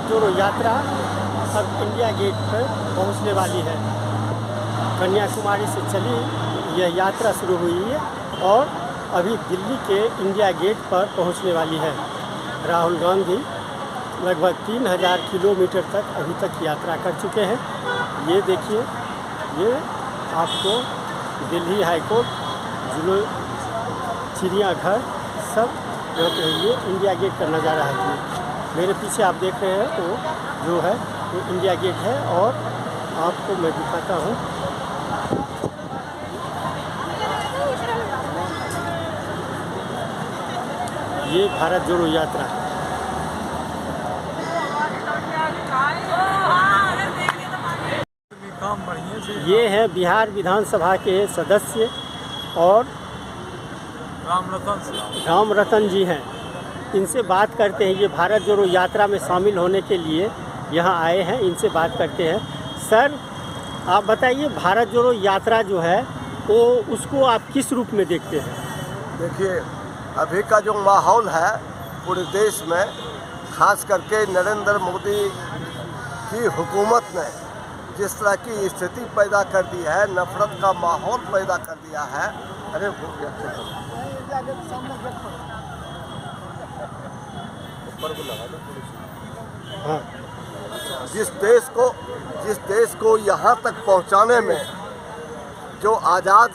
भारत जोड़ो यात्रा अब इंडिया गेट पर पहुंचने वाली है। कन्याकुमारी से चली यह यात्रा शुरू हुई है और अभी दिल्ली के इंडिया गेट पर पहुंचने वाली है। राहुल गांधी लगभग 3000 किलोमीटर तक अभी तक यात्रा कर चुके हैं। ये देखिए, ये आपको दिल्ली हाईकोर्ट, जुलू चिड़ियाघर सब ये इंडिया गेट का नज़ारा है। मेरे पीछे आप देख रहे हैं वो जो है वो इंडिया गेट है और आपको मैं दिखाता हूँ। ये भारत जोड़ो यात्रा ये है बिहार विधानसभा के सदस्य और राम रतन जी हैं। इनसे बात करते हैं। ये भारत जोड़ो यात्रा में शामिल होने के लिए यहाँ आए हैं। इनसे बात करते हैं। सर, आप बताइए, भारत जोड़ो यात्रा जो है वो उसको आप किस रूप में देखते हैं? देखिए, अभी का जो माहौल है पूरे देश में, खास करके नरेंद्र मोदी की हुकूमत ने जिस तरह की स्थिति पैदा कर दी है, नफरत का माहौल पैदा कर दिया है। अरे हो गया, हाँ। जिस देश को यहाँ तक पहुँचाने में, जो आज़ाद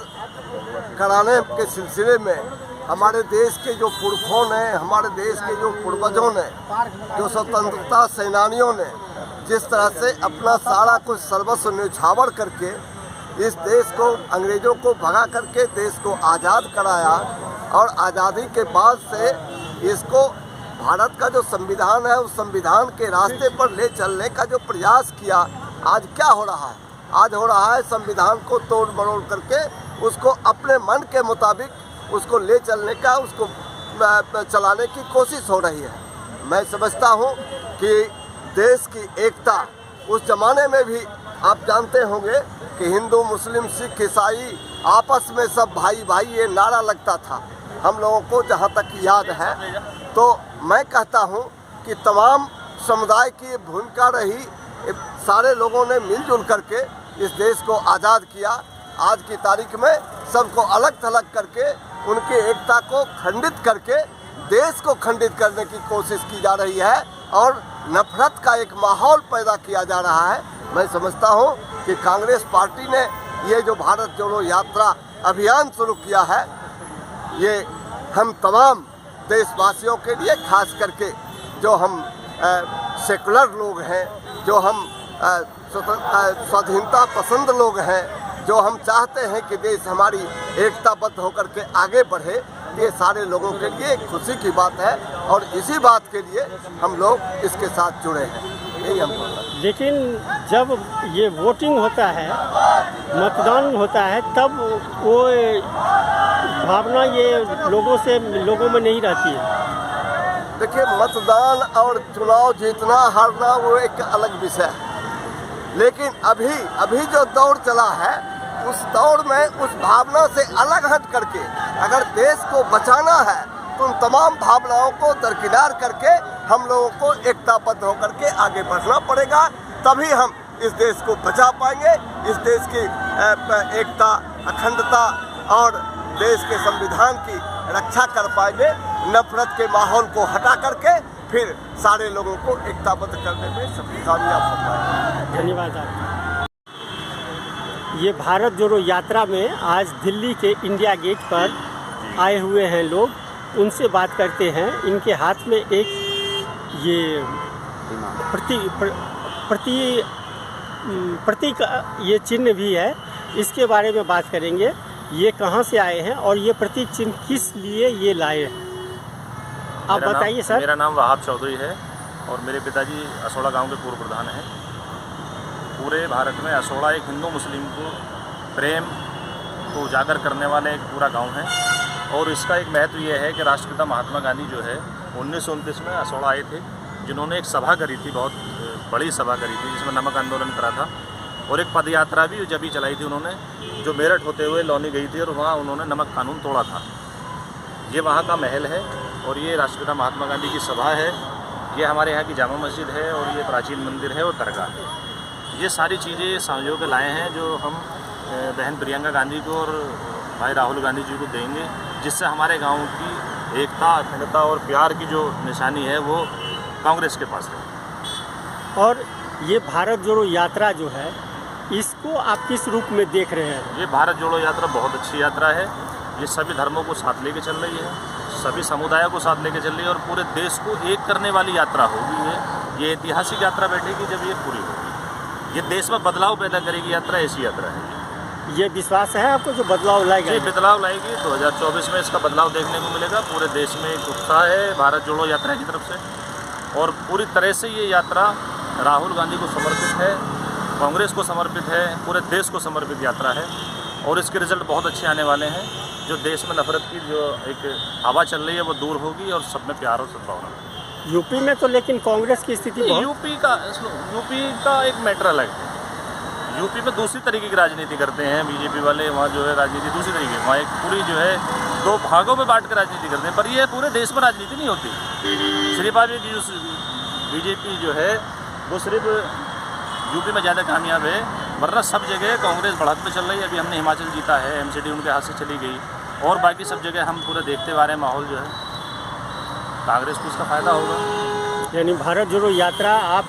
कराने के सिलसिले में हमारे देश के जो पुरखों ने, हमारे देश के जो पूर्वजों ने, जो स्वतंत्रता सेनानियों ने जिस तरह से अपना सारा कुछ सर्वस्व न्यौछावर करके इस देश को, अंग्रेज़ों को भगा करके देश को आज़ाद कराया और आज़ादी के बाद से इसको भारत का जो संविधान है उस संविधान के रास्ते पर ले चलने का जो प्रयास किया, आज क्या हो रहा है? आज हो रहा है संविधान को तोड़ मरोड़ करके उसको अपने मन के मुताबिक उसको ले चलने का, उसको चलाने की कोशिश हो रही है। मैं समझता हूँ कि देश की एकता, उस ज़माने में भी आप जानते होंगे कि हिंदू, मुस्लिम, सिख, ईसाई आपस में सब भाई भाई ये नारा लगता था हम लोगों को, जहाँ तक याद है। तो मैं कहता हूँ कि तमाम समुदाय की ये भूमिका रही, सारे लोगों ने मिलजुल करके इस देश को आज़ाद किया। आज की तारीख में सबको अलग थलग करके, उनकी एकता को खंडित करके देश को खंडित करने की कोशिश की जा रही है और नफरत का एक माहौल पैदा किया जा रहा है। मैं समझता हूँ कि कांग्रेस पार्टी ने ये जो भारत जोड़ो यात्रा अभियान शुरू किया है, ये हम तमाम देशवासियों के लिए, खास करके जो हम सेकुलर लोग हैं, जो हम स्वाधीनता पसंद लोग हैं, जो हम चाहते हैं कि देश हमारी एकताबद्ध होकर के आगे बढ़े, ये सारे लोगों के लिए एक खुशी की बात है और इसी बात के लिए हम लोग इसके साथ जुड़े हैं। यही हम बोल रहे हैं। लेकिन जब ये वोटिंग होता है, मतदान होता है, तब वो भावना ये लोगों में नहीं रहती है। देखिए, मतदान और चुनाव जीतना हारना वो एक अलग विषय है, लेकिन अभी जो दौर चला है उस दौर में उस भावना से अलग हट करके अगर देश को बचाना है तो उन तमाम भावनाओं को दरकिनार करके हम लोगों को एकताबद्ध होकर के आगे बढ़ना पड़ेगा। तभी हम इस देश को बचा पाएंगे, इस देश की एकता, अखंडता और देश के संविधान की रक्षा कर पाएंगे। नफरत के माहौल को हटा करके फिर सारे लोगों को एकताबद्ध करने में सब कामयाब हो पाएंगे। धन्यवाद आपका। ये भारत जोड़ो यात्रा में आज दिल्ली के इंडिया गेट पर आए हुए हैं लोग, उनसे बात करते हैं। इनके हाथ में एक ये प्रतीक ये चिन्ह भी है, इसके बारे में बात करेंगे। ये कहाँ से आए हैं और ये प्रतीक चिन्ह किस लिए ये लाए हैं, आप बताइए सर। मेरा नाम वहाब चौधरी है और मेरे पिताजी असोड़ा गांव के पूर्व प्रधान हैं। पूरे भारत में असोड़ा एक हिंदू मुस्लिम को प्रेम को उजागर करने वाला एक पूरा गांव है और इसका एक महत्व ये है कि राष्ट्रपिता महात्मा गांधी जो है 1929 में असोड़ा आए थे, जिन्होंने एक सभा करी थी, बहुत बड़ी सभा करी थी जिसमें नमक आंदोलन करा था और एक पद यात्रा भी जब ही चलाई थी उन्होंने, जो मेरठ होते हुए लौनी गई थी और वहाँ उन्होंने नमक कानून तोड़ा था। ये वहाँ का महल है और ये राष्ट्रपिता महात्मा गांधी की सभा है। ये हमारे यहाँ की जामा मस्जिद है और ये प्राचीन मंदिर है और दरगाह है। ये सारी चीज़ें संजो के लाए हैं जो हम बहन प्रियंका गांधी को और भाई राहुल गांधी जी को देंगे, जिससे हमारे गांव की एकता, अखंडता और प्यार की जो निशानी है वो कांग्रेस के पास है। और ये भारत जोड़ो यात्रा जो है, इसको आप किस रूप में देख रहे हैं? ये भारत जोड़ो यात्रा बहुत अच्छी यात्रा है। ये सभी धर्मों को साथ लेके चल रही है, सभी समुदायों को साथ लेके चल रही है और पूरे देश को एक करने वाली यात्रा होगी। ये ऐतिहासिक यात्रा बैठेगी जब ये पूरी होगी। ये देश में बदलाव पैदा करेगी यात्रा, ऐसी यात्रा है। ये विश्वास है आपको जो बदलाव लाएगा? ये बदलाव लाएगी। 2024 में इसका बदलाव देखने को मिलेगा। पूरे देश में एक उत्साह है भारत जोड़ो यात्रा की तरफ से और पूरी तरह से ये यात्रा राहुल गांधी को समर्पित है, कांग्रेस को समर्पित है, पूरे देश को समर्पित यात्रा है और इसके रिजल्ट बहुत अच्छे आने वाले हैं। जो देश में नफरत की जो एक हवा चल रही है वो दूर होगी और सब में प्यार और सद्भावना। यूपी में तो लेकिन कांग्रेस की स्थिति बहुत... यूपी का एक मैटर अलग है। यूपी में दूसरी तरीके की राजनीति करते हैं बीजेपी वाले। वहाँ जो है राजनीति दूसरी तरीके, वहाँ एक पूरी जो है 2 भागों में बांट कर राजनीति करते हैं, पर ये पूरे देश में राजनीति नहीं होती। सिर्फ अभी की जो बीजेपी जो है वो सिर्फ यूपी में ज़्यादा कामयाब है, वरना सब जगह कांग्रेस बढ़त में चल रही है। अभी हमने हिमाचल जीता है, एमसीडी उनके हाथ से चली गई और बाकी सब जगह हम पूरे देखते आ रहे हैं माहौल जो है कांग्रेस को इसका फायदा होगा। यानी भारत जोड़ो यात्रा आप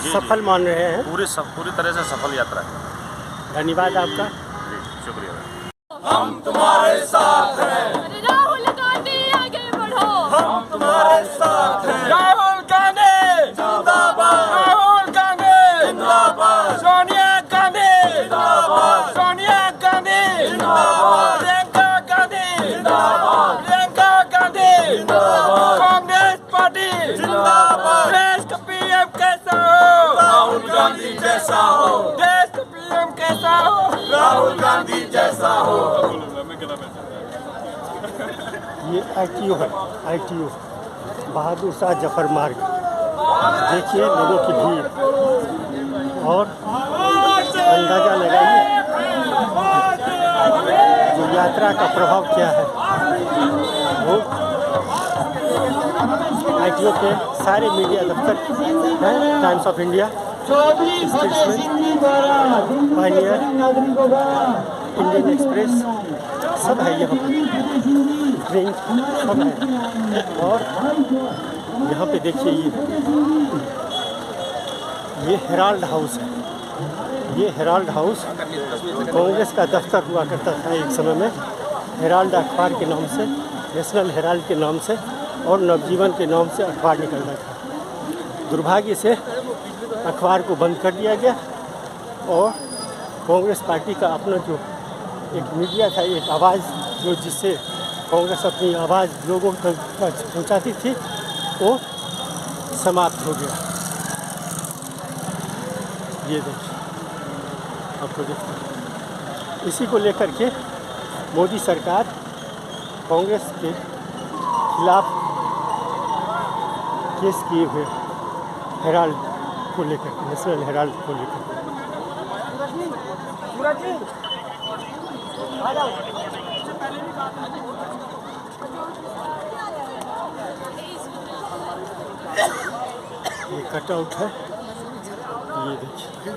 सफल मान रहे हैं? पूरी तरह से सफल यात्रा है। धन्यवाद आपका। जी शुक्रिया। हम तुम्हारे साथ हैं, राहुल गांधी आगे बढ़ो, हम तुम्हारे साथ हैं, राहुल गांधी जिंदाबाद, राहुल गांधी जिंदाबाद, सोनिया गांधी जिंदाबाद, सोनिया गांधी जिंदाबाद, प्रियंका गांधी जिंदाबाद, प्रियंका गांधी जिंदाबाद, कांग्रेस पार्टी जिंदाबाद, देश का पीएम कैसा हो, राहुल गांधी जैसा हो, देश का पीएम कैसा हो, राहुल गांधी जैसा हो। ये ITO है, ITO बहादुर शाह जफर मार्ग। देखिए लोगों की भीड़ और अंदाजा लगाइए जो यात्रा का प्रभाव क्या है। वो ITO के सारे मीडिया दफ्तर हैं, times of India, Pioneer, Indian express सब है यहाँ पर, ट्रेन सब है। और यहाँ पे देखिए ये हेराल्ड हाउस है। ये हेराल्ड हाउस कांग्रेस का दफ्तर हुआ करता था एक समय में, हेराल्ड अखबार के नाम से, नेशनल हेराल्ड के नाम से और नवजीवन के नाम से अखबार निकलता था। दुर्भाग्य से अखबार को बंद कर दिया गया और कांग्रेस पार्टी का अपना जो एक मीडिया था, एक आवाज़ जो जिससे कांग्रेस अपनी आवाज़ लोगों तक पहुंचाती थी, वो समाप्त हो गया। ये देखिए आपको देखिए, इसी को लेकर के मोदी सरकार कांग्रेस के खिलाफ केस किए हुए हेराल्ड को लेकर, नेशनल हेराल्ड को लेकर। ये कटआउट है, ये देखिए।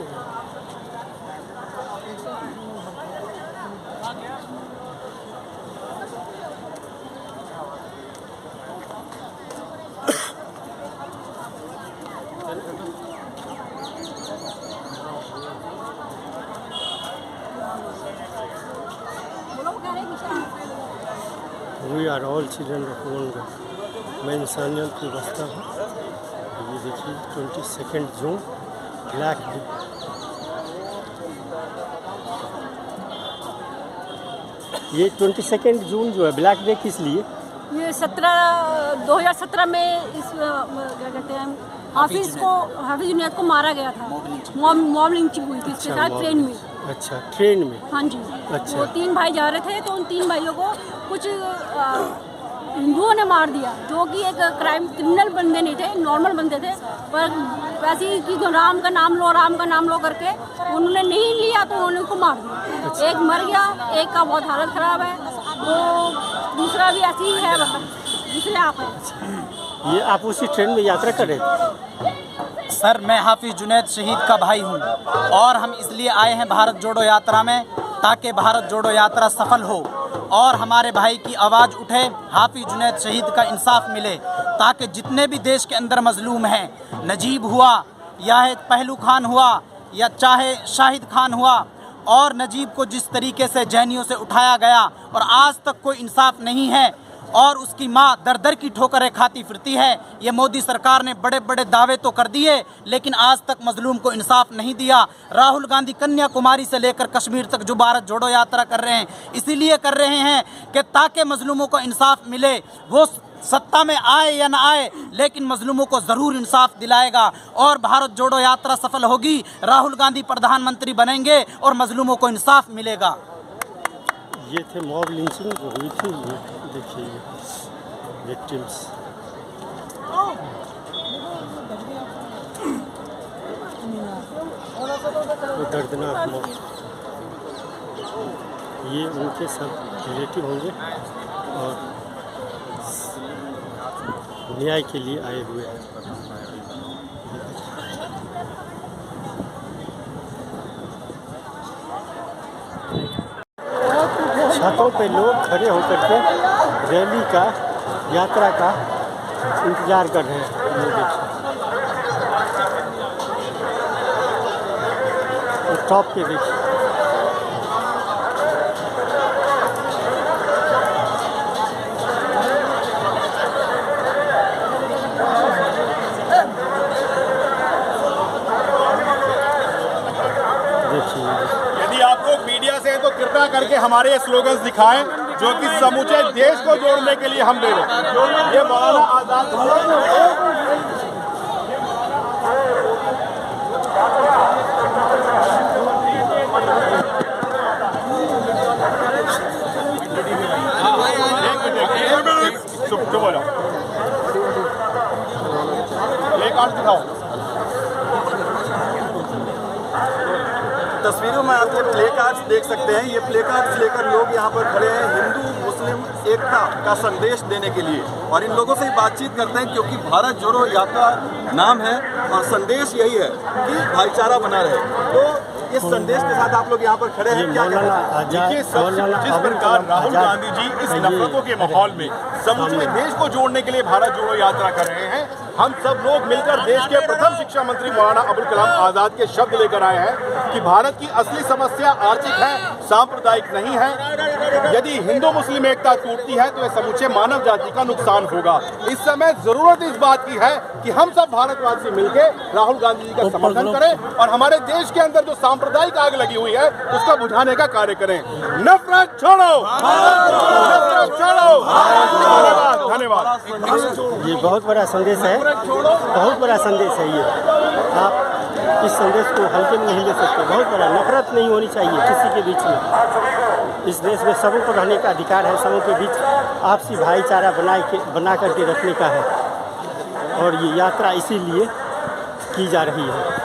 We are all children of one god. मैं इंसानियत की बस्ता हूँ। ये देखिए 22 जून ब्लैक डे। ये 22 जून जो है ब्लैक डे किस लिए? ये 2017 में इस क्या कहते हैं हाफिज जुनैद को मारा गया था। मॉब लिंचिंग हुई थी इसके साथ ट्रेन में। अच्छा, ट्रेन में? हाँ जी। अच्छा। वो 3 भाई जा रहे थे तो उन 3 भाइयों को कुछ हिंदुओं ने मार दिया, जो कि एक क्रिमिनल बंदे नहीं थे, नॉर्मल बंदे थे, पर वैसे ही कि राम का नाम लो करके उन्होंने नहीं लिया तो उन्होंने उसको मार दिया। अच्छा। एक मर गया, एक का बहुत हालत ख़राब है, तो दूसरा भी ऐसे ही है, दूसरे आप है। ये आप उसी ट्रेन में यात्रा कर रहे थे? सर, मैं हाफिज जुनैद शहीद का भाई हूँ और हम इसलिए आए हैं भारत जोड़ो यात्रा में ताकि भारत जोड़ो यात्रा सफल हो और हमारे भाई की आवाज़ उठे, हाफिज जुनैद शहीद का इंसाफ मिले, ताकि जितने भी देश के अंदर मजलूम हैं, नजीब हुआ या पहलू खान हुआ या चाहे शाहिद खान हुआ, और नजीब को जिस तरीके से जैनियों से उठाया गया और आज तक कोई इंसाफ नहीं है और उसकी माँ दर दर की ठोकरें खाती फिरती है। ये मोदी सरकार ने बड़े बड़े दावे तो कर दिए लेकिन आज तक मजलूम को इंसाफ नहीं दिया। राहुल गांधी कन्याकुमारी से लेकर कश्मीर तक जो भारत जोड़ो यात्रा कर रहे हैं इसीलिए कर रहे हैं कि ताकि मजलूमों को इंसाफ मिले। वो सत्ता में आए या ना आए लेकिन मजलूमों को ज़रूर इंसाफ दिलाएगा और भारत जोड़ो यात्रा सफल होगी। राहुल गांधी प्रधानमंत्री बनेंगे और मजलूमों को इंसाफ मिलेगा। ये थे मॉब लिंचिंग जो हुई थी, ये देखिए विक्टिम्स। वो दर्दनाक मौत, ये उनके सब रिलेटिव होंगे और न्याय के लिए आए हुए हैं। छतों पे लोग खड़े होकर के रैली का, यात्रा का इंतजार कर रहे हैं। ये देखिए टॉप पे देखिए यदि आप लोग मीडिया से हैं तो कृपया करके हमारे ये स्लोगन्स दिखाएं जो कि समूचे देश को जोड़ने के लिए हम दे रहे हैं। ये मौलाना आजाद बोलो, एक कार्ड दिखाओ। तस्वीरों में आप ये प्ले कार्ड्स देख सकते हैं। ये प्ले कार्ड्स लेकर लोग यहाँ पर खड़े हैं हिंदू मुस्लिम एकता का संदेश देने के लिए, और इन लोगों से बातचीत करते हैं क्योंकि भारत जोड़ो यात्रा नाम है और संदेश यही है कि भाईचारा बना रहे। तो इस संदेश के साथ आप लोग यहाँ पर खड़े हैं, क्या कहना है? देखिए, जिस प्रकार राहुल गांधी जी इस नफरतों के माहौल में समूचे देश को जोड़ने के लिए भारत जोड़ो यात्रा कर रहे हैं, हम सब लोग मिलकर देश के प्रथम शिक्षा मंत्री मौलाना अबुल कलाम आजाद के शब्द लेकर आए हैं कि भारत की असली समस्या आर्थिक है, सांप्रदायिक नहीं है। यदि हिंदू मुस्लिम एकता टूटती है तो यह समूचे मानव जाति का नुकसान होगा। इस समय जरूरत इस बात की है कि हम सब भारतवासी मिलकर राहुल गांधी जी का समर्थन करें और हमारे देश के अंदर जो सांप्रदायिक आग लगी हुई है उसका बुझाने का कार्य करें। नफरत छोड़ो, नफरत छोड़ो। धन्यवाद, धन्यवाद। ये बहुत बड़ा संदेश है, बहुत बड़ा संदेश है। ये आप इस संदेश को हल्के में नहीं ले सकते। बहुत बड़ा, नफरत नहीं होनी चाहिए किसी के बीच में। इस देश में सबों को रहने का अधिकार है, सबों के बीच आपसी भाईचारा बना करके रखने का है और ये यात्रा इसीलिए की जा रही है।